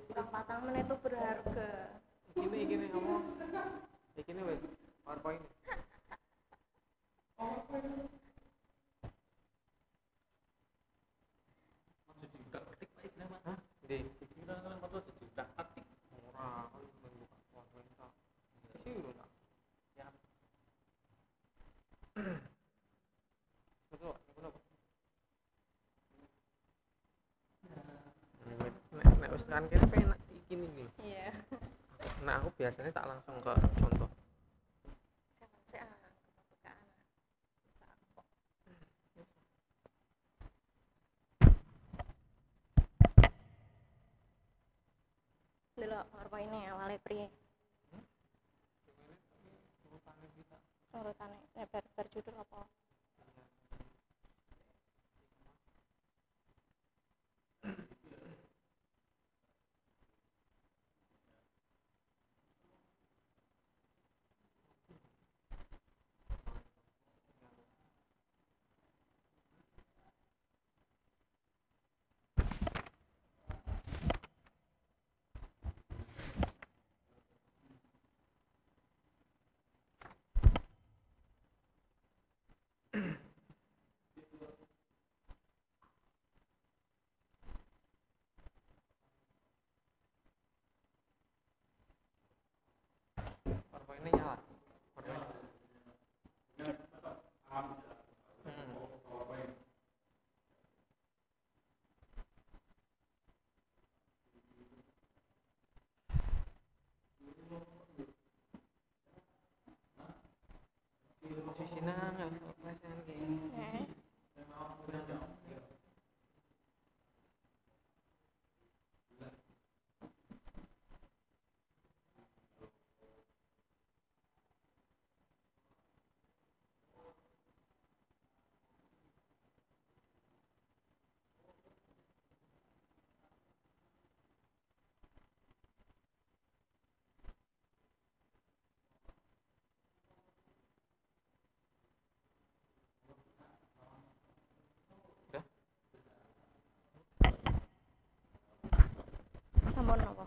Kurang patang menit itu berharga. Iki ngomong. Iki wis PowerPoint. Nek wis kan kene penak iki nih. Iya. Nah, aku biasanya tak langsung ke contoh. Delok PowerPoint-e awale priye? Urutane bar judul apa? PowerPoint-nya nyala. Posisinya nggak selesai kayak. Sampun apa?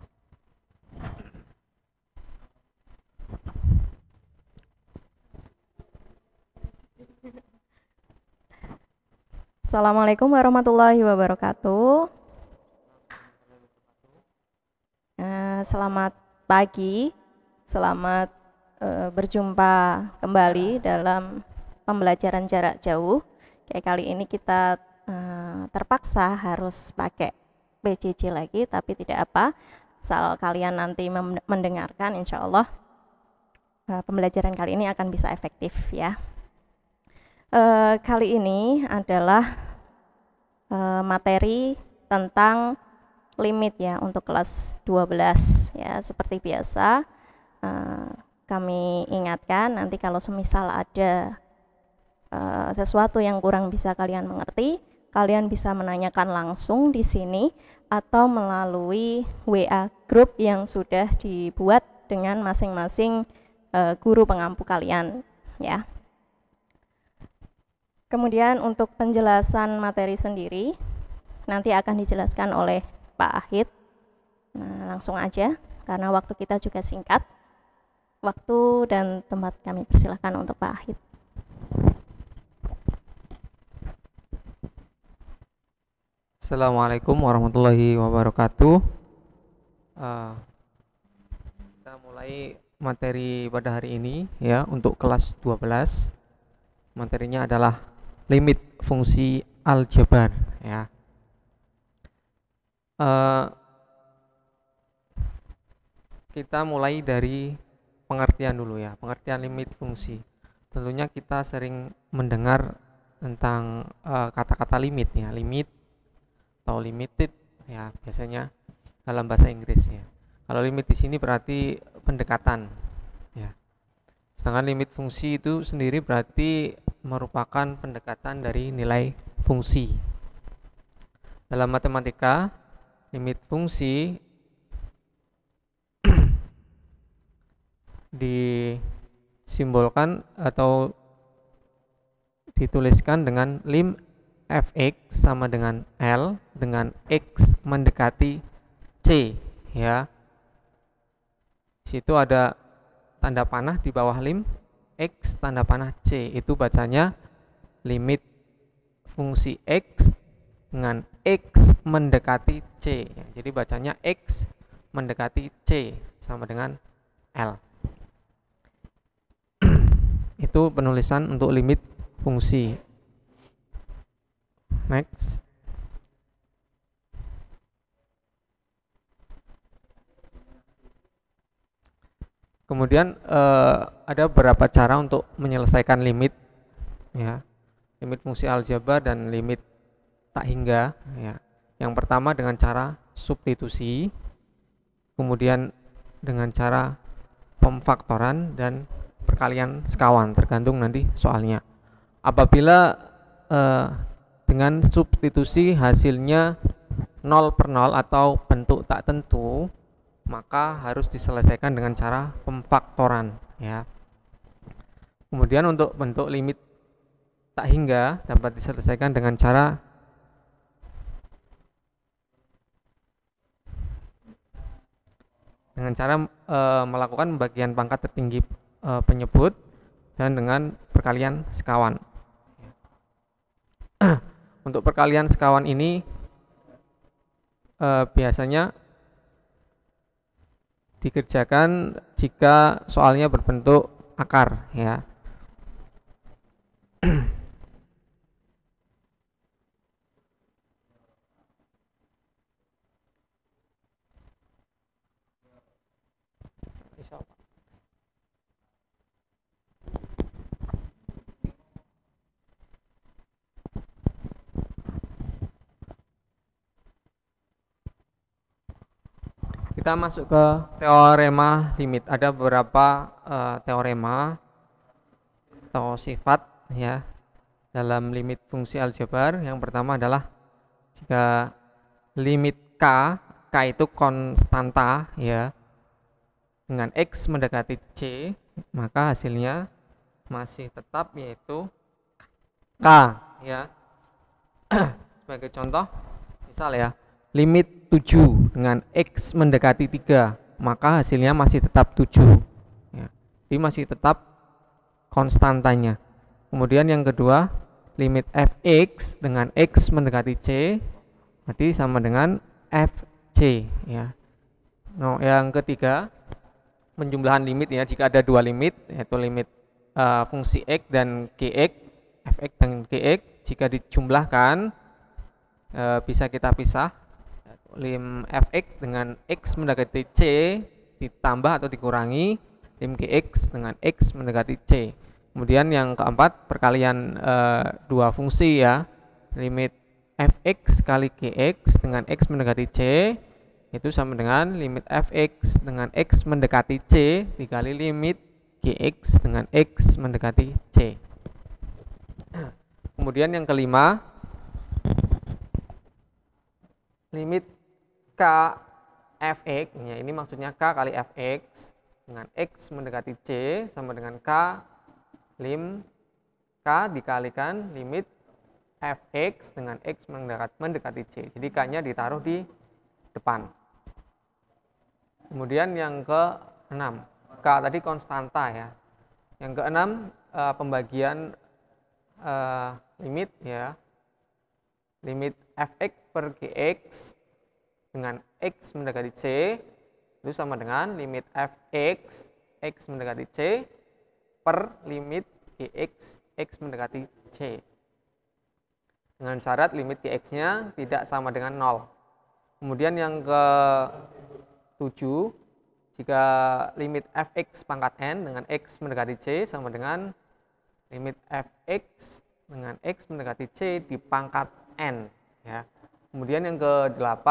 Assalamualaikum warahmatullahi wabarakatuh. Selamat pagi, selamat berjumpa kembali dalam pembelajaran jarak jauh. Kayak kali ini kita terpaksa harus pakai PJJ lagi, tapi tidak apa, asal kalian nanti mendengarkan, insya Allah pembelajaran kali ini akan bisa efektif ya. Kali ini adalah materi tentang limit ya untuk kelas 12 ya. Seperti biasa kami ingatkan, nanti kalau semisal ada sesuatu yang kurang bisa kalian mengerti, kalian bisa menanyakan langsung di sini atau melalui WA group yang sudah dibuat dengan masing-masing guru pengampu kalian ya. Kemudian untuk penjelasan materi sendiri nanti akan dijelaskan oleh Pak Ahid. Nah, langsung aja karena waktu kita juga singkat. Waktu dan tempat kami persilahkan untuk Pak Ahid. Assalamualaikum warahmatullahi wabarakatuh. Kita mulai materi pada hari ini ya untuk kelas 12. Materinya adalah limit fungsi aljabar ya. Kita mulai dari pengertian dulu ya, pengertian limit fungsi. Tentunya kita sering mendengar tentang kata-kata limit ya, limit atau limited ya, biasanya dalam bahasa Inggris ya. Kalau limit di sini berarti pendekatan ya. Sedangkan limit fungsi itu sendiri berarti merupakan pendekatan dari nilai fungsi. Dalam matematika, limit fungsi disimbolkan atau dituliskan dengan lim fx sama dengan L dengan x mendekati C ya. Situ ada tanda panah di bawah lim x tanda panah C, itu bacanya limit fungsi x dengan x mendekati C ya. Jadi bacanya x mendekati C sama dengan L. Itu penulisan untuk limit fungsi. Next. Kemudian ada beberapa cara untuk menyelesaikan limit ya. Limit fungsi aljabar dan limit tak hingga ya. Yang pertama dengan cara substitusi, kemudian dengan cara pemfaktoran dan perkalian sekawan, tergantung nanti soalnya. Apabila dengan substitusi hasilnya 0 per 0 atau bentuk tak tentu, maka harus diselesaikan dengan cara pemfaktoran ya. Kemudian untuk bentuk limit tak hingga dapat diselesaikan dengan cara melakukan pembagian pangkat tertinggi penyebut dan dengan perkalian sekawan. Untuk perkalian sekawan ini biasanya dikerjakan jika soalnya berbentuk akar ya. Kita masuk ke teorema limit. Ada beberapa teorema atau sifat ya dalam limit fungsi aljabar. Yang pertama adalah jika limit k itu konstanta ya dengan x mendekati c, maka hasilnya masih tetap yaitu k ya. Sebagai contoh, misal ya, limit 7 dengan x mendekati 3, maka hasilnya masih tetap 7 ya. Jadi masih tetap konstantanya. Kemudian yang kedua, limit fx dengan x mendekati c berarti sama dengan fc ya. Nah, yang ketiga, penjumlahan limit ya. Jika ada dua limit, yaitu limit fungsi x dan gx, fx dan gx, jika dijumlahkan bisa kita pisah, lim fx dengan x mendekati c ditambah atau dikurangi lim gx dengan x mendekati c. Kemudian yang keempat, perkalian dua fungsi ya, limit fx kali gx dengan x mendekati c itu sama dengan limit fx dengan x mendekati c dikali limit gx dengan x mendekati c. Kemudian yang kelima, limit k fx ya, ini maksudnya k kali fx dengan x mendekati c sama dengan k lim k dikalikan limit fx dengan x mendekati c. Jadi k-nya ditaruh di depan. Kemudian yang ke-6, k tadi konstanta ya. Yang ke-6 pembagian limit ya. Limit fx per gx dengan x mendekati c itu sama dengan limit fx x mendekati c per limit gx x mendekati c. Dengan syarat limit gx-nya tidak sama dengan 0. Kemudian yang ke-7, jika limit fx pangkat n dengan x mendekati c sama dengan limit fx dengan x mendekati c di pangkat n ya. Kemudian yang ke-8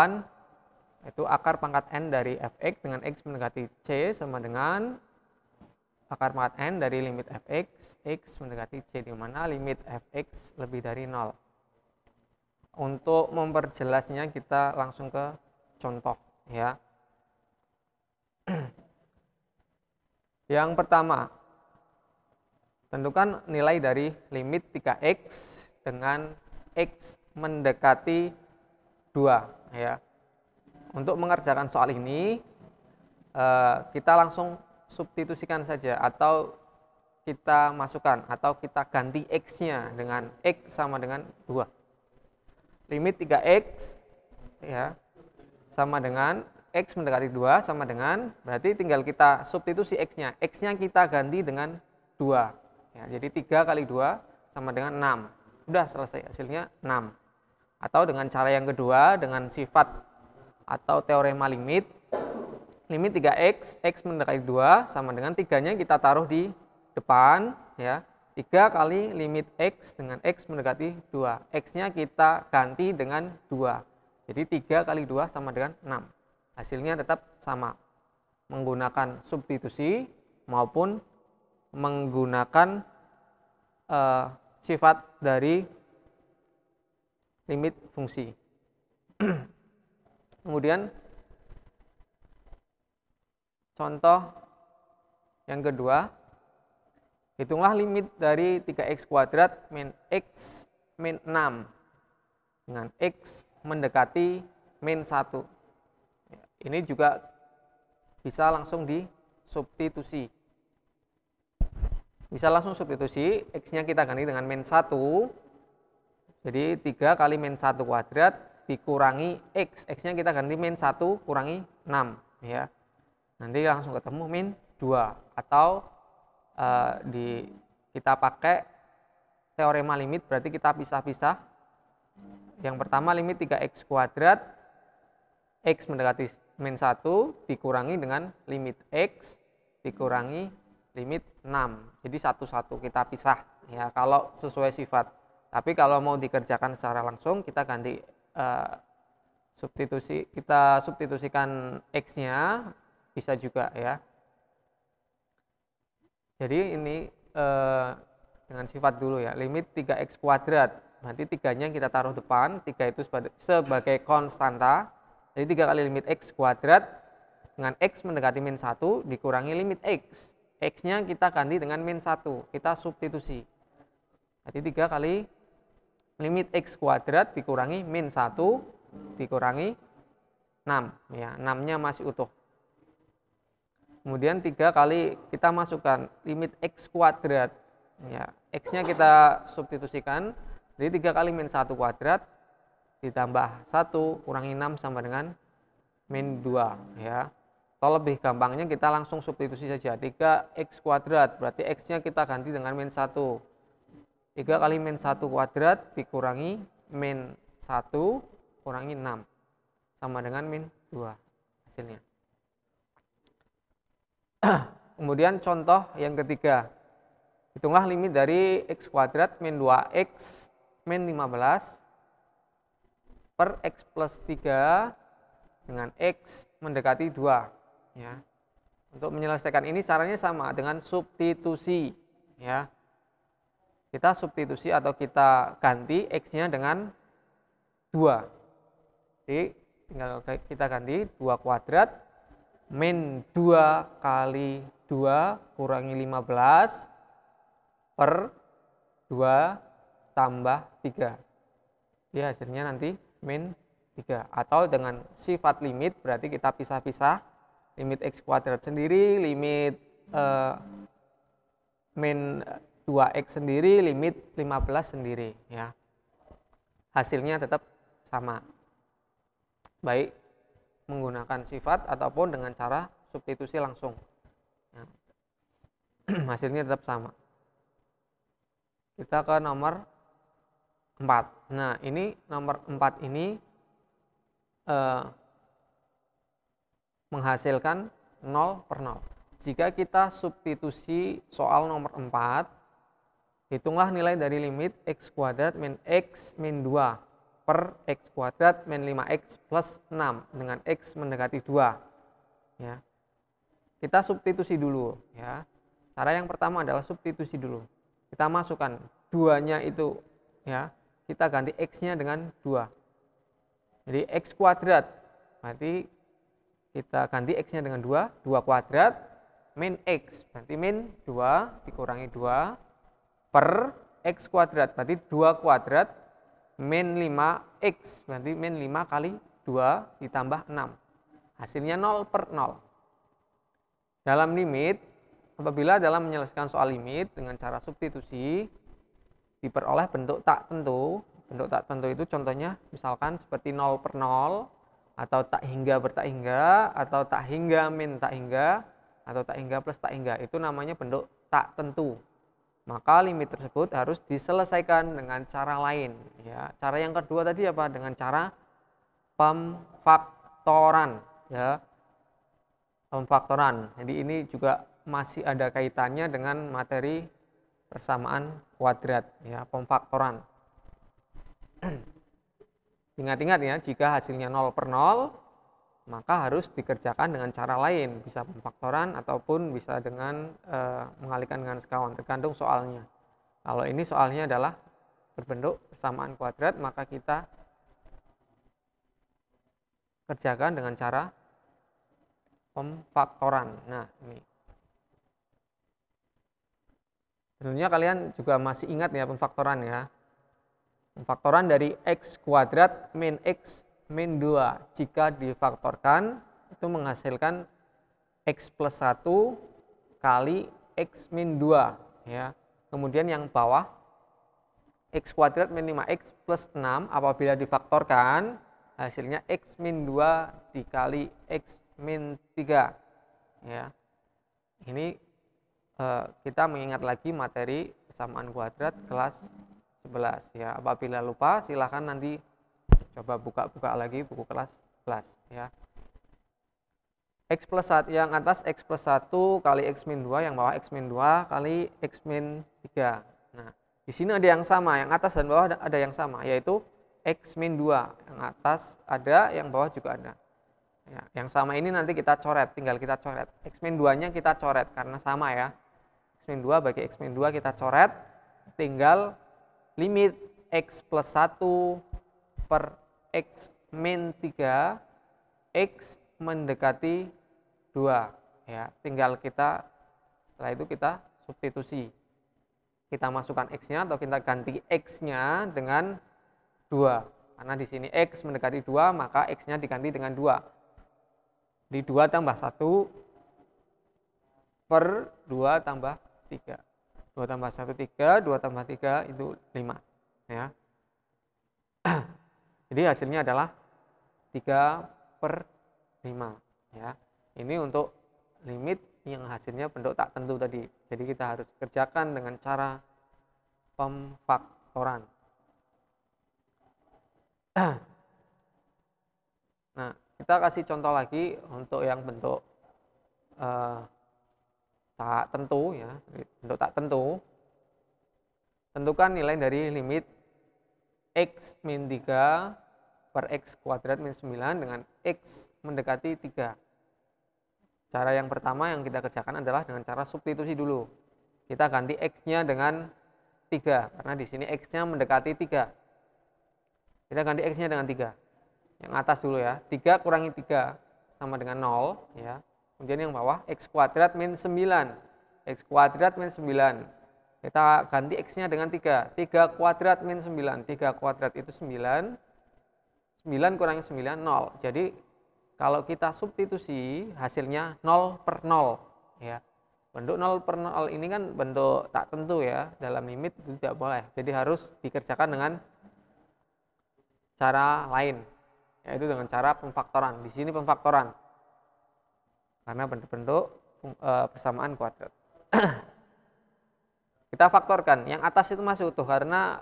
itu akar pangkat n dari fx dengan x mendekati c sama dengan akar pangkat n dari limit fx x mendekati c, di mana limit fx lebih dari 0. Untuk memperjelasnya kita langsung ke contoh ya. Yang pertama, tentukan nilai dari limit 3x dengan X mendekati 2 ya. Untuk mengerjakan soal ini kita langsung substitusikan saja, atau kita masukkan, atau kita ganti X-nya dengan X sama dengan 2. Limit 3X ya sama dengan X mendekati 2 sama dengan, berarti tinggal kita substitusi X-nya. X-nya kita ganti dengan 2. Ya, jadi 3 kali 2 sama dengan 6. Udah selesai, hasilnya 6. Atau dengan cara yang kedua, dengan sifat atau teorema limit 3X, X mendekati 2 sama dengan 3-nya kita taruh di depan ya. 3 kali limit X dengan X mendekati 2. X-nya kita ganti dengan 2. Jadi 3 kali 2 sama dengan 6. Hasilnya tetap sama. Menggunakan substitusi maupun menggunakan sifat dari limit fungsi. Kemudian contoh yang kedua, hitunglah limit dari 3x kuadrat min x min 6 dengan x mendekati min 1. Ini juga bisa langsung disubstitusi. Bisa langsung substitusi, x-nya kita ganti dengan min 1. Jadi 3 kali min 1 kuadrat dikurangi x. X-nya kita ganti min 1 kurangi 6 ya. Nanti langsung ketemu min 2, atau kita pakai teorema limit, berarti kita pisah-pisah. Yang pertama limit 3x kuadrat x mendekati min 1 dikurangi dengan limit x dikurangi limit 6. Jadi satu-satu kita pisah ya kalau sesuai sifat. Tapi kalau mau dikerjakan secara langsung kita ganti kita substitusikan x-nya bisa juga ya. Jadi ini dengan sifat dulu ya, limit 3x kuadrat, nanti 3-nya kita taruh depan, 3 itu sebagai konstanta. Jadi 3 kali limit x kuadrat dengan x mendekati min 1 dikurangi limit x. X-nya kita ganti dengan min 1, kita substitusi. Jadi 3 kali limit x kuadrat dikurangi min 1 dikurangi 6 ya, 6-nya masih utuh. Kemudian 3 kali kita masukkan limit x kuadrat ya, x-nya kita substitusikan. Jadi 3 kali min 1 kuadrat ditambah 1 kurangi 6 sama dengan min 2 ya. Kalau lebih gampangnya kita langsung substitusi saja. 3x kuadrat berarti x-nya kita ganti dengan min 1. 3 kali min 1 kuadrat dikurangi min 1 kurangi 6 sama dengan min 2 hasilnya. Kemudian contoh yang ketiga, hitunglah limit dari x kuadrat min 2x min 15 per x plus 3 dengan x mendekati 2 ya. Untuk menyelesaikan ini caranya sama dengan substitusi ya. Kita substitusi atau kita ganti x-nya dengan 2. Jadi tinggal kita ganti 2 kuadrat min 2 kali 2 kurangi 15 per 2 tambah 3. Jadi hasilnya nanti min 3. Atau dengan sifat limit berarti kita pisah-pisah. Limit x kuadrat sendiri, limit min 2x sendiri, limit 15 sendiri ya. Hasilnya tetap sama. Baik menggunakan sifat ataupun dengan cara substitusi langsung. Ya. Hasilnya tetap sama. Kita ke nomor 4. Nah, ini nomor 4 ini menghasilkan 0 per 0. Jika kita substitusi soal nomor 4, hitunglah nilai dari limit x kuadrat min x min 2 per x kuadrat min 5x plus 6 dengan x mendekati 2. Ya. Kita substitusi dulu ya. Cara yang pertama adalah substitusi dulu. Kita masukkan 2-nya itu ya, kita ganti x-nya dengan 2. Jadi x kuadrat berarti kita ganti x-nya dengan 2, 2 kuadrat min x, berarti min 2 dikurangi 2 per x kuadrat, berarti 2 kuadrat min 5x, berarti min 5 kali 2 ditambah 6. Hasilnya 0 per 0. Dalam limit, apabila dalam menyelesaikan soal limit dengan cara substitusi, diperoleh bentuk tak tentu. Bentuk tak tentu itu contohnya misalkan seperti 0 per 0, atau tak hingga bertak hingga, atau tak hingga min tak hingga, atau tak hingga plus tak hingga. Itu namanya bentuk tak tentu. Maka limit tersebut harus diselesaikan dengan cara lain. Ya, cara yang kedua tadi apa? Dengan cara pemfaktoran. Ya, pemfaktoran. Jadi ini juga masih ada kaitannya dengan materi persamaan kuadrat. Ya, pemfaktoran. Ingat-ingat ya, jika hasilnya 0 per 0, maka harus dikerjakan dengan cara lain, bisa pemfaktoran ataupun bisa dengan mengalihkan dengan sekawan, tergantung soalnya. Kalau ini soalnya adalah berbentuk persamaan kuadrat, maka kita kerjakan dengan cara pemfaktoran. Nah, ini. Tentunya kalian juga masih ingat ya pemfaktoran ya. Pemfaktoran dari x kuadrat min x min 2 jika difaktorkan itu menghasilkan x plus 1 kali x min 2 ya. Kemudian yang bawah x kuadrat min 5x plus 6 apabila difaktorkan hasilnya x min 2 dikali x min 3 ya. Ini kita mengingat lagi materi persamaan kuadrat kelas 11 ya. Apabila lupa silahkan nanti coba buka lagi buku kelas 11 ya. X plus 1 yang atas x plus 1 kali x min 2, yang bawah x min 2 kali x min 3. Nah, di sini ada yang sama, yang atas dan bawah ada yang sama, yaitu x min 2. Yang atas ada, yang bawah juga ada. Ya, yang sama ini nanti kita coret, tinggal kita coret. X min 2-nya kita coret karena sama ya. X min 2 bagi x min 2 kita coret, tinggal limit x plus 1 per x min 3, x mendekati 2 ya. Tinggal kita setelah itu kita substitusi. Kita masukkan x-nya atau kita ganti x-nya dengan 2. Karena di sini x mendekati 2, maka x-nya diganti dengan 2. Di 2 tambah 1 per 2 tambah 3. 2 tambah 1 3, 2 tambah 3 itu 5 ya. Jadi hasilnya adalah 3 per 5 ya. Ini untuk limit yang hasilnya bentuk tak tentu tadi. Jadi kita harus kerjakan dengan cara pemfaktoran. Nah, kita kasih contoh lagi untuk yang bentuk tak tentu ya. Bentuk tak tentu. Tentukan nilai dari limit x min 3 per x kuadrat min 9 dengan x mendekati 3. Cara yang pertama yang kita kerjakan adalah dengan cara substitusi dulu. Kita ganti x-nya dengan 3, karena di sini x-nya mendekati 3. Kita ganti x-nya dengan 3. Yang atas dulu ya, 3 kurangi 3 sama dengan 0. Ya. Kemudian yang bawah, x kuadrat min 9. X kuadrat min 9. Kita ganti x-nya dengan 3. 3 kuadrat min 9. 3 kuadrat itu 9. 9 kurangi 9, 0. Jadi kalau kita substitusi hasilnya 0 per 0 ya. Bentuk 0 per 0 ini kan bentuk tak tentu ya, dalam limit itu tidak boleh. Jadi harus dikerjakan dengan cara lain, yaitu dengan cara pemfaktoran. Di sini pemfaktoran karena bentuk-bentuk persamaan kuadrat. Kita faktorkan, yang atas itu masih utuh karena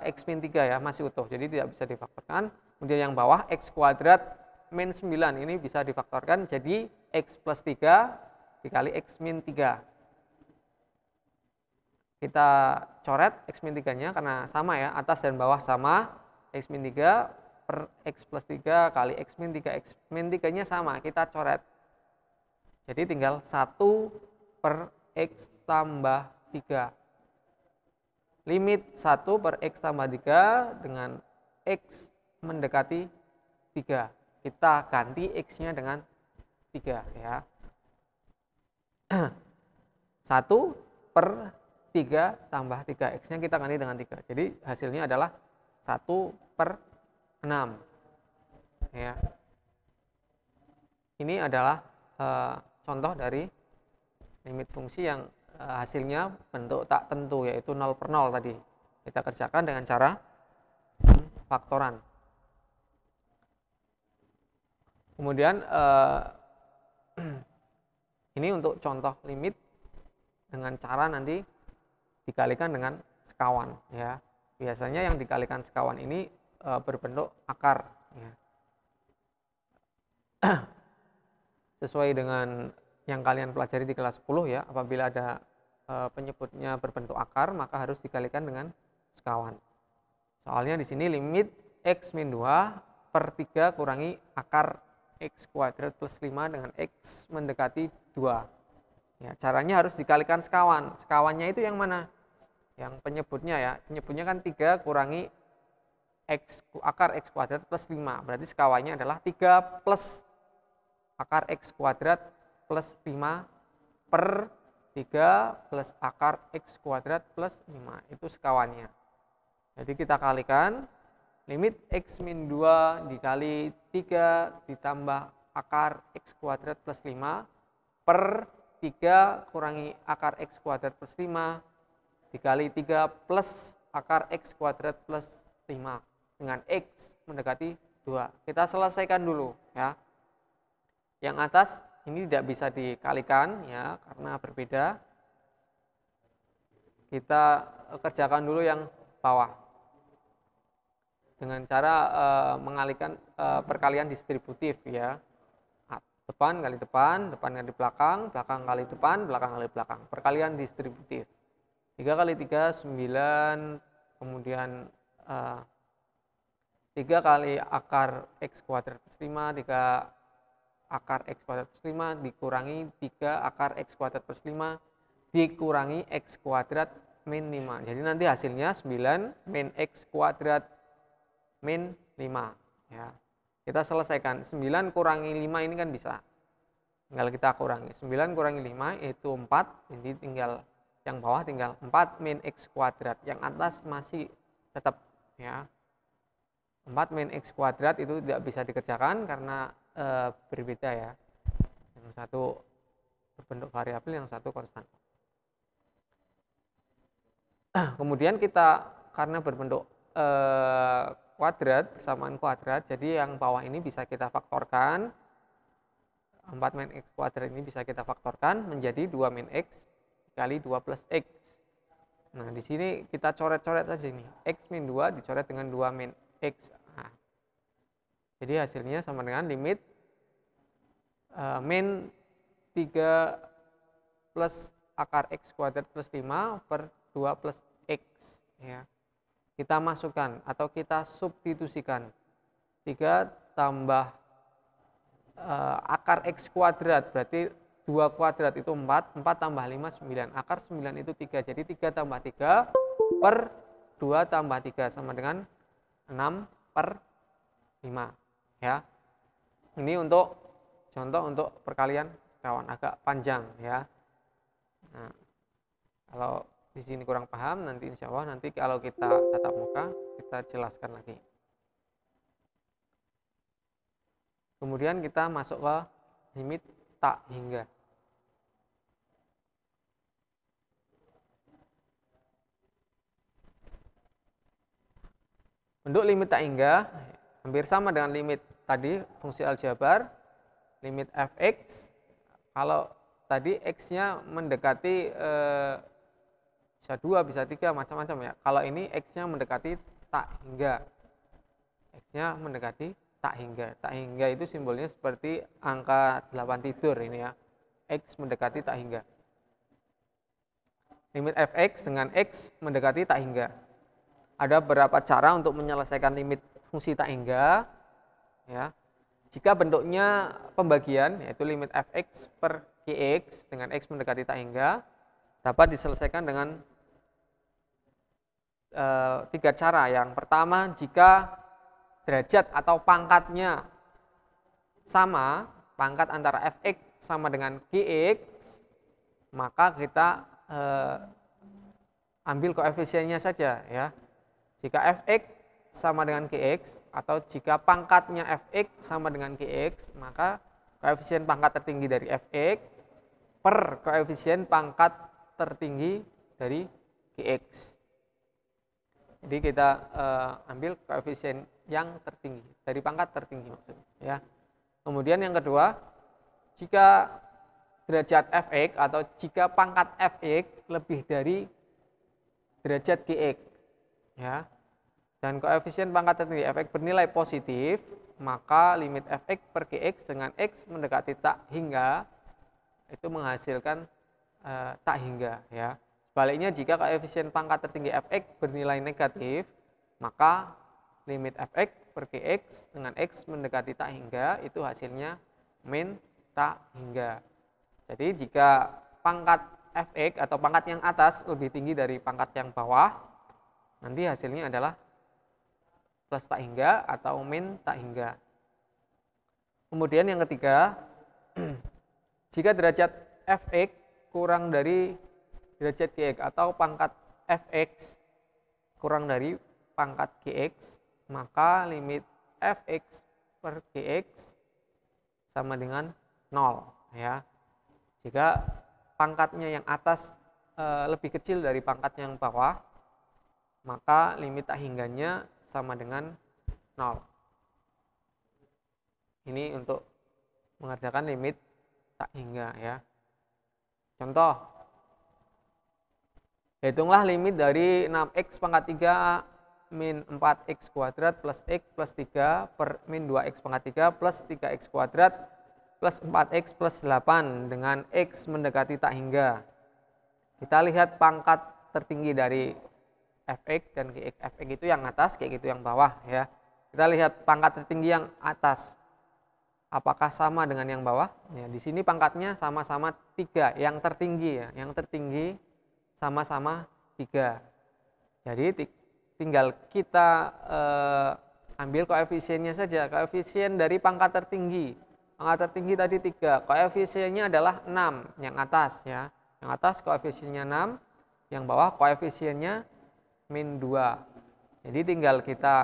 x min 3 ya, masih utuh, jadi tidak bisa difaktorkan. Kemudian yang bawah x kuadrat min 9 ini bisa difaktorkan jadi x plus 3 dikali x min 3. Kita coret x min 3-nya karena sama ya, atas dan bawah sama. X min 3 per x plus 3 kali x min 3. X min 3-nya sama, kita coret. Jadi tinggal 1 per x tambah 3. Limit 1 per x tambah 3 dengan x mendekati 3. Kita ganti x-nya dengan 3 ya. 1 per 3 tambah 3. X-nya kita ganti dengan 3. Jadi hasilnya adalah 1/6 ya. Ini adalah contoh dari limit fungsi yang hasilnya bentuk tak tentu, yaitu 0/0 tadi. Kita kerjakan dengan cara faktoran. Kemudian ini untuk contoh limit dengan cara nanti dikalikan dengan sekawan ya. Biasanya yang dikalikan sekawan ini berbentuk akar ya. Sesuai dengan yang kalian pelajari di kelas 10 ya, apabila ada penyebutnya berbentuk akar maka harus dikalikan dengan sekawan. Soalnya di sini limit x min 2/3 kurangi akar x kuadrat plus 5 dengan x mendekati 2. Ya, caranya harus dikalikan sekawan. Sekawannya itu yang mana? Yang penyebutnya ya. Penyebutnya kan 3 kurangi akar x kuadrat plus 5. Berarti sekawannya adalah 3 plus akar x kuadrat plus 5 per 3 plus akar x kuadrat plus 5. Itu sekawannya. Jadi kita kalikan limit x min 2 dikali 3 ditambah akar x kuadrat plus 5 per 3 kurangi akar x kuadrat plus 5 dikali 3 plus akar x kuadrat plus 5 dengan x mendekati 2. Kita selesaikan dulu ya. Yang atas ini tidak bisa dikalikan ya karena berbeda. Kita kerjakan dulu yang bawah dengan cara mengalihkan perkalian distributif ya. Depan kali depan, depan kali belakang, belakang kali depan, belakang kali belakang. Perkalian distributif. 3 kali 3 9, kemudian 3 kali akar x kuadrat plus 5, 3 akar x kuadrat plus 5 dikurangi 3 akar x kuadrat plus 5 dikurangi x kuadrat min 5. Jadi nanti hasilnya 9 min x kuadrat min 5 ya. Kita selesaikan 9 kurangi 5 ini kan bisa. Tinggal kita kurangi. 9 kurangi 5 itu 4. Jadi tinggal yang bawah tinggal 4 min x kuadrat. Yang atas masih tetap ya. 4 min x kuadrat itu tidak bisa dikerjakan karena berbeda ya. Yang satu berbentuk variabel, yang satu konstan. Kemudian kita karena berbentuk kuadrat, persamaan kuadrat, jadi yang bawah ini bisa kita faktorkan. 4 min x kuadrat ini bisa kita faktorkan menjadi 2 min x kali 2 plus x. Nah, di sini kita coret-coret saja ini. X min 2 dicoret dengan 2 min x. Nah, jadi hasilnya sama dengan limit min 3 plus akar x kuadrat plus 5 per 2 plus x ya. Kita masukkan atau kita substitusikan 3 tambah akar x kuadrat berarti 2 kuadrat itu 4, 4 tambah 5 9, akar 9 itu 3, jadi 3 tambah 3 per 2 tambah 3 sama dengan 6 per 5 ya. Ini untuk contoh untuk perkalian sekawan, agak panjang ya. Nah, kalau di sini kurang paham, nanti insya Allah nanti kalau kita tatap muka kita jelaskan lagi. Kemudian kita masuk ke limit tak hingga. Bentuk limit tak hingga hampir sama dengan limit tadi fungsi aljabar, limit fx. Kalau tadi x-nya mendekati bisa 2, bisa 3, macam-macam ya. Kalau ini x-nya mendekati tak hingga. X-nya mendekati tak hingga. Tak hingga itu simbolnya seperti angka 8 tidur ini ya. X mendekati tak hingga. Limit fx dengan x mendekati tak hingga. Ada beberapa cara untuk menyelesaikan limit fungsi tak hingga ya. Jika bentuknya pembagian yaitu limit fx per gx dengan x mendekati tak hingga dapat diselesaikan dengan 3 cara. Yang pertama, jika derajat atau pangkatnya sama, pangkat antara fx sama dengan gx, maka kita ambil koefisiennya saja ya. Jika fx sama dengan Gx, atau jika pangkatnya Fx sama dengan Gx, maka koefisien pangkat tertinggi dari Fx per koefisien pangkat tertinggi dari Gx. Jadi kita ambil koefisien yang tertinggi, dari pangkat tertinggi maksudnya. Ya. Kemudian yang kedua, jika derajat Fx atau jika pangkat Fx lebih dari derajat Gx, ya, dan koefisien pangkat tertinggi Fx bernilai positif, maka limit Fx per Gx dengan X mendekati tak hingga itu menghasilkan tak hingga, ya. Sebaliknya, jika koefisien pangkat tertinggi Fx bernilai negatif, maka limit Fx per Gx dengan X mendekati tak hingga itu hasilnya min tak hingga. Jadi jika pangkat Fx atau pangkat yang atas lebih tinggi dari pangkat yang bawah, nanti hasilnya adalah plus tak hingga atau min tak hingga. Kemudian yang ketiga, jika derajat Fx kurang dari derajat Gx atau pangkat Fx kurang dari pangkat Gx, maka limit Fx per Gx sama dengan 0, ya. Jika pangkatnya yang atas lebih kecil dari pangkat yang bawah, maka limit tak hingganya sama dengan 0. Ini untuk mengerjakan limit tak hingga, ya. Contoh, hitunglah limit dari 6x pangkat 3 min 4x kuadrat plus x plus 3 per min 2x pangkat 3 plus 3x kuadrat plus 4x plus 8 dengan x mendekati tak hingga. Kita lihat pangkat tertinggi dari Fx dan Gx. Fx itu yang atas, Gx itu yang bawah, ya. Kita lihat pangkat tertinggi yang atas. Apakah sama dengan yang bawah? Ya, di sini pangkatnya sama-sama 3, yang tertinggi, ya. Yang tertinggi sama-sama 3. Jadi tinggal kita ambil koefisiennya saja. Koefisien dari pangkat tertinggi. Pangkat tertinggi tadi 3. Koefisiennya adalah 6 yang atas, ya. Yang atas koefisiennya 6, yang bawah koefisiennya min 2. Jadi tinggal kita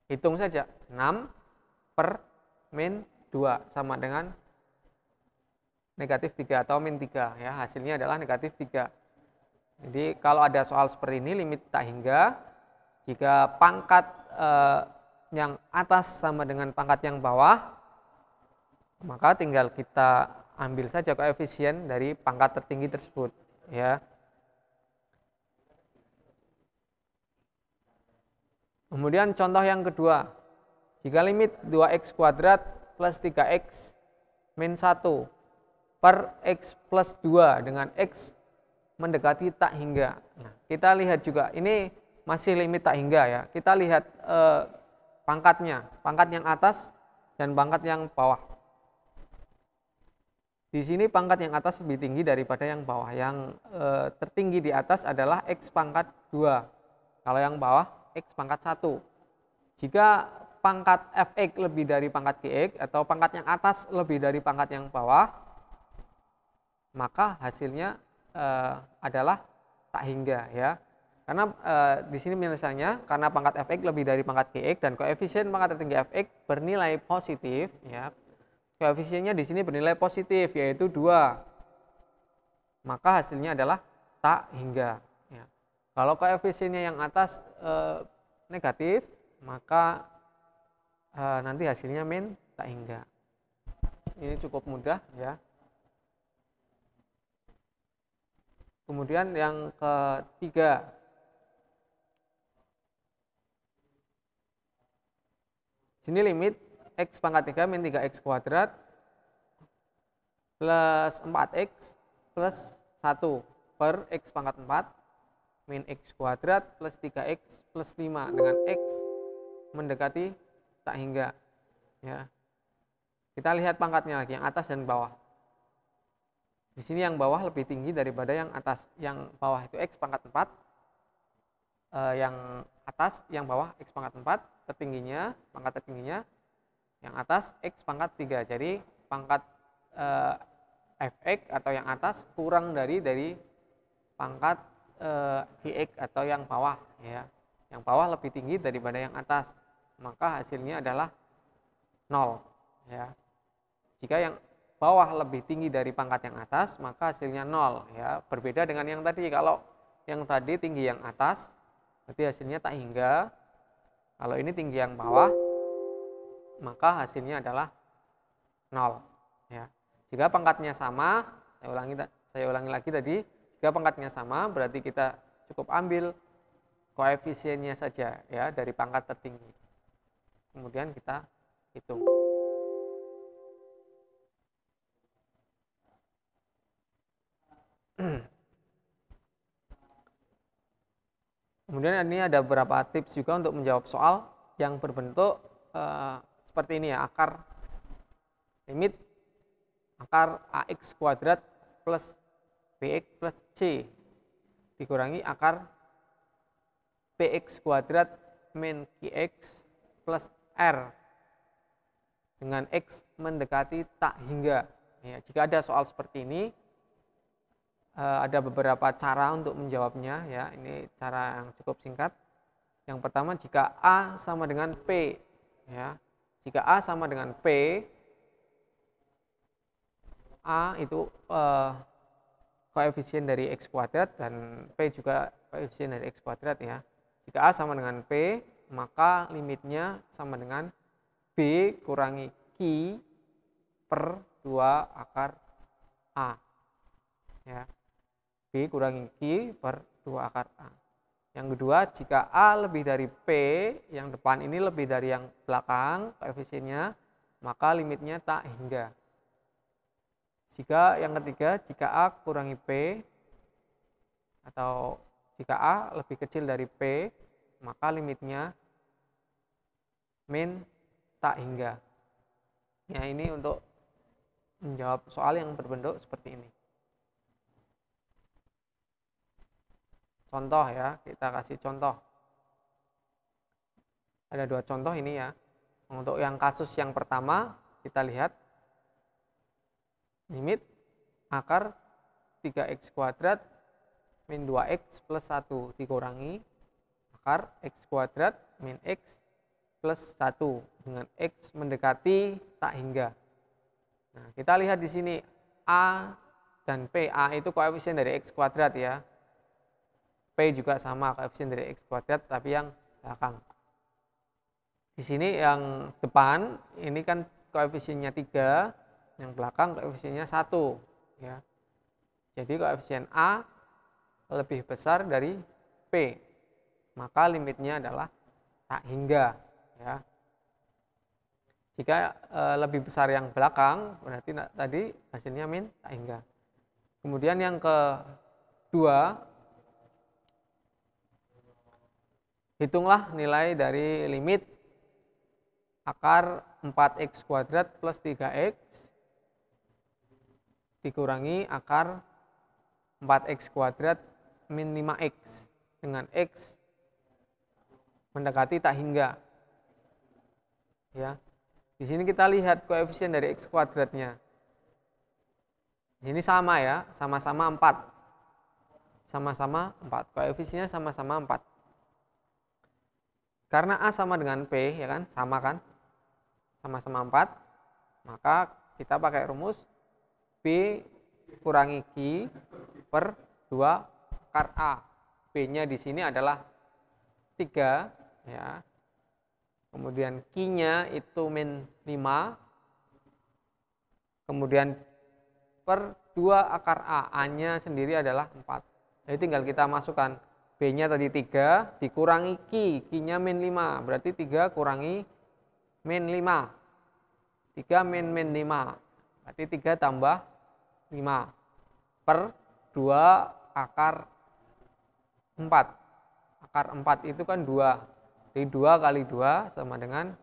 hitung saja. 6 per min 2 sama dengan negatif 3 atau min 3, ya. Hasilnya adalah negatif 3. Jadi kalau ada soal seperti ini, limit tak hingga, jika pangkat yang atas sama dengan pangkat yang bawah, maka tinggal kita ambil saja koefisien dari pangkat tertinggi tersebut, ya. Kemudian contoh yang kedua, jika limit 2x kuadrat plus 3x min 1 per x plus 2 dengan x mendekati tak hingga. Nah, kita lihat juga, ini masih limit tak hingga, ya. Kita lihat pangkatnya, pangkat yang atas dan pangkat yang bawah. Di sini pangkat yang atas lebih tinggi daripada yang bawah. Yang tertinggi di atas adalah x pangkat 2. Kalau yang bawah x pangkat 1. Jika pangkat Fx lebih dari pangkat Gx atau pangkat yang atas lebih dari pangkat yang bawah, maka hasilnya adalah tak hingga, ya. Karena di sini misalnya karena pangkat Fx lebih dari pangkat Gx dan koefisien pangkat tertinggi Fx bernilai positif, ya. Koefisiennya di sini bernilai positif, yaitu 2. Maka hasilnya adalah tak hingga, ya. Kalau koefisiennya yang atas negatif, maka nanti hasilnya min tak hingga. Ini cukup mudah, ya. Kemudian yang ketiga, sini limit x pangkat 3 min 3x kuadrat plus 4x plus 1 per x pangkat 4 min x kuadrat plus 3x plus 5 dengan x mendekati tak hingga, ya. Kita lihat pangkatnya lagi, yang atas dan bawah. Di sini yang bawah lebih tinggi daripada yang atas. Yang bawah itu x pangkat 4, yang atas, yang bawah x pangkat 4, tertingginya, pangkat tertingginya, yang atas x pangkat 3. Jadi pangkat Fx atau yang atas kurang dari pangkat Gx atau yang bawah, ya. yang bawah lebih tinggi daripada yang atas, maka hasilnya adalah 0 ya. Jika yang bawah lebih tinggi dari pangkat yang atas, maka hasilnya 0 ya. Berbeda dengan yang tadi, kalau yang tadi tinggi yang atas berarti hasilnya tak hingga. Kalau ini tinggi yang bawah, maka hasilnya adalah 0 ya. Jika pangkatnya sama, saya ulangi lagi tadi, jika pangkatnya sama berarti kita cukup ambil koefisiennya saja ya dari pangkat tertinggi. Kemudian kita hitung. Kemudian ini ada beberapa tips juga untuk menjawab soal yang berbentuk seperti ini ya, akar limit akar AX kuadrat plus BX plus C dikurangi akar PX kuadrat min QX plus R dengan X mendekati tak hingga. Ya, jika ada soal seperti ini, ada beberapa cara untuk menjawabnya ya. Ini cara yang cukup singkat. Yang pertama, jika A sama dengan P ya. Jika A sama dengan P, A itu koefisien dari X kuadrat dan P juga koefisien dari X kuadrat ya. Jika A sama dengan P, maka limitnya sama dengan B kurangi Q per 2 akar A ya. B kurangi Q per 2 akar A. Yang kedua, jika A lebih dari P, yang depan ini lebih dari yang belakang koefisiennya, maka limitnya tak hingga. Jika yang ketiga, jika A kurangi P, atau jika A lebih kecil dari P, maka limitnya min tak hingga. Ya, ini untuk menjawab soal yang berbentuk seperti ini. Contoh ya, kita kasih contoh. Ada 2 contoh ini ya. Untuk yang kasus yang pertama, kita lihat limit akar 3x kuadrat min 2x plus 1 dikurangi akar x kuadrat min x plus 1 dengan x mendekati tak hingga. Nah, kita lihat di sini A dan P. A itu koefisien dari x kuadrat ya. P juga sama koefisien dari x kuadrat tapi yang belakang. Di sini yang depan ini kan koefisiennya 3, yang belakang koefisiennya 1 ya. Jadi koefisien A lebih besar dari P. Maka limitnya adalah tak hingga ya. Jika lebih besar yang belakang berarti tadi hasilnya min tak hingga. Kemudian yang kedua, hitunglah nilai dari limit akar 4x kuadrat plus 3x dikurangi akar 4x kuadrat min 5x dengan x mendekati tak hingga. Ya. Di sini kita lihat koefisien dari x kuadratnya. Ini sama ya, sama-sama 4. Sama-sama 4. Koefisiennya sama-sama 4. Karena A sama dengan P, ya kan? Sama kan? Sama-sama 4. Maka kita pakai rumus B kurangi Q per 2 akar A. B-nya di sini adalah 3 ya. Kemudian Q-nya itu min 5. Kemudian per 2 akar A. A-nya sendiri adalah 4. Jadi tinggal kita masukkan B-nya tadi 3 dikurangi Q. Q-nya min 5. Berarti 3 kurangi min 5. 3 min 5. Berarti 3 tambah 5. Per 2 akar 4. Akar 4 itu kan 2. Jadi 2 kali 2 sama dengan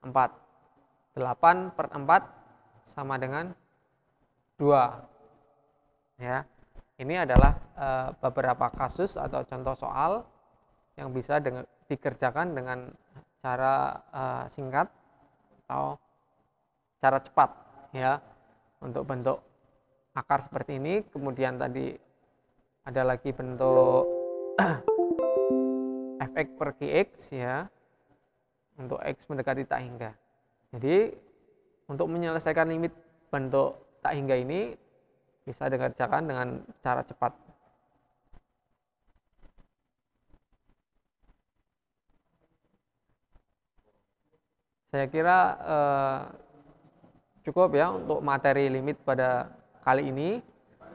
4. 8 per 4 sama dengan 2. Ya. Ini adalah beberapa kasus atau contoh soal yang bisa dikerjakan dengan cara singkat atau cara cepat ya, untuk bentuk akar seperti ini. Kemudian tadi ada lagi bentuk fx per gx ya, untuk x mendekati tak hingga. Jadi untuk menyelesaikan limit bentuk tak hingga ini bisa dikerjakan dengan cara cepat. Saya kira cukup ya untuk materi limit pada kali ini.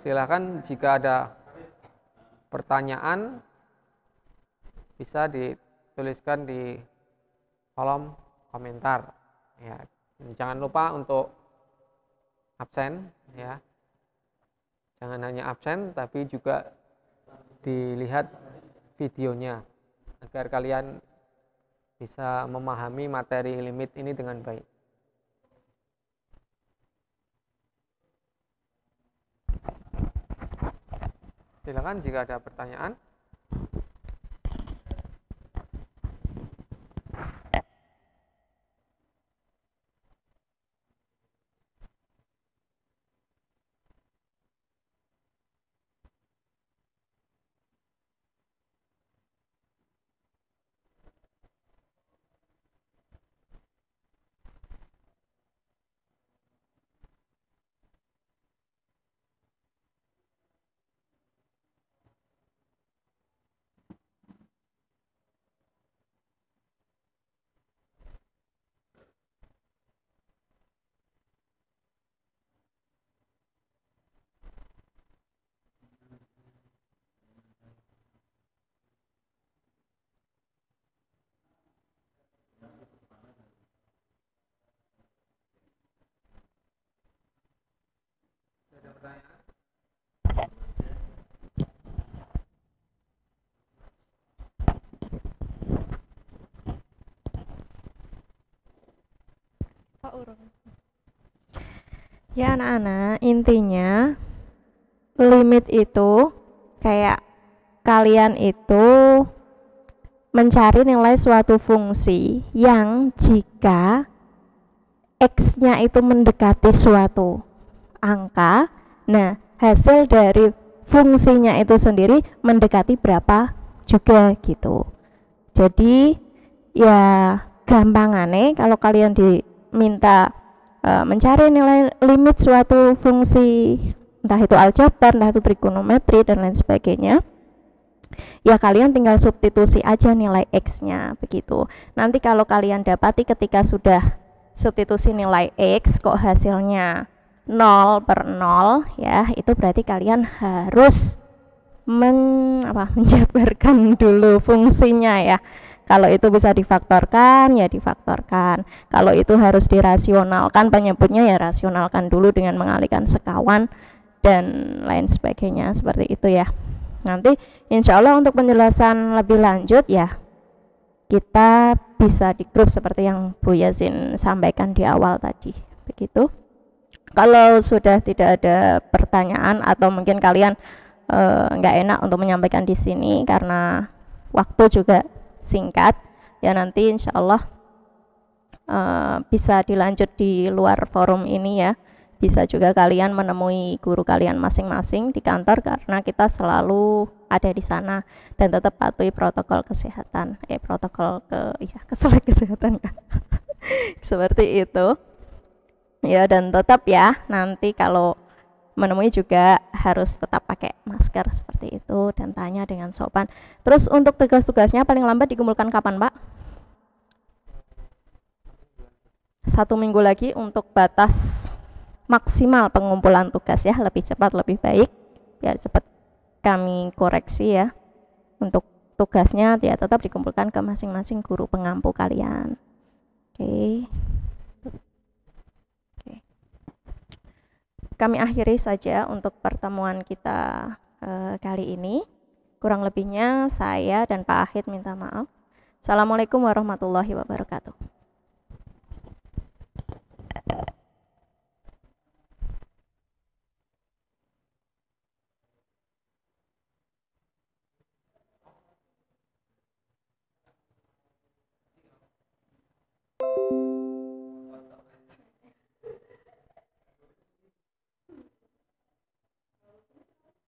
Silakan jika ada pertanyaan bisa dituliskan di kolom komentar ya. Jangan lupa untuk absen ya. Jangan hanya absen tapi juga dilihat videonya agar kalian bisa memahami materi limit ini dengan baik. Silakan jika ada pertanyaan. Ada pertanyaan? Ya anak-anak, intinya limit itu kayak kalian itu mencari nilai suatu fungsi yang jika x-nya itu mendekati suatu angka, nah hasil dari fungsinya itu sendiri mendekati berapa juga gitu. Jadi ya gampangane kalau kalian diminta mencari nilai limit suatu fungsi, entah itu aljabar, entah itu trigonometri dan lain sebagainya, ya kalian tinggal substitusi aja nilai x-nya begitu. Nanti kalau kalian dapati ketika sudah substitusi nilai x kok hasilnya 0 per 0 ya, itu berarti kalian harus menjabarkan dulu fungsinya ya. Kalau itu bisa difaktorkan ya difaktorkan, kalau itu harus dirasionalkan penyebutnya ya rasionalkan dulu dengan mengalihkan sekawan dan lain sebagainya seperti itu ya. Nanti insya Allah untuk penjelasan lebih lanjut ya kita bisa di grup seperti yang Bu Yazin sampaikan di awal tadi begitu. Kalau sudah tidak ada pertanyaan atau mungkin kalian nggak enak untuk menyampaikan di sini karena waktu juga singkat ya, nanti insya Allah bisa dilanjut di luar forum ini ya. Bisa juga kalian menemui guru kalian masing-masing di kantor karena kita selalu ada di sana dan tetap patuhi protokol kesehatan kesehatan ya. Seperti itu ya, dan tetap ya nanti kalau menemui juga harus tetap pakai masker seperti itu dan tanya dengan sopan. Terus untuk tugas-tugasnya paling lambat dikumpulkan kapan Pak? 1 minggu lagi untuk batas maksimal pengumpulan tugas ya, lebih cepat lebih baik biar cepat kami koreksi ya. Untuk tugasnya ya tetap dikumpulkan ke masing-masing guru pengampu kalian. Oke. Kami akhiri saja untuk pertemuan kita kali ini. Kurang lebihnya saya dan Pak Ahid minta maaf. Assalamualaikum warahmatullahi wabarakatuh.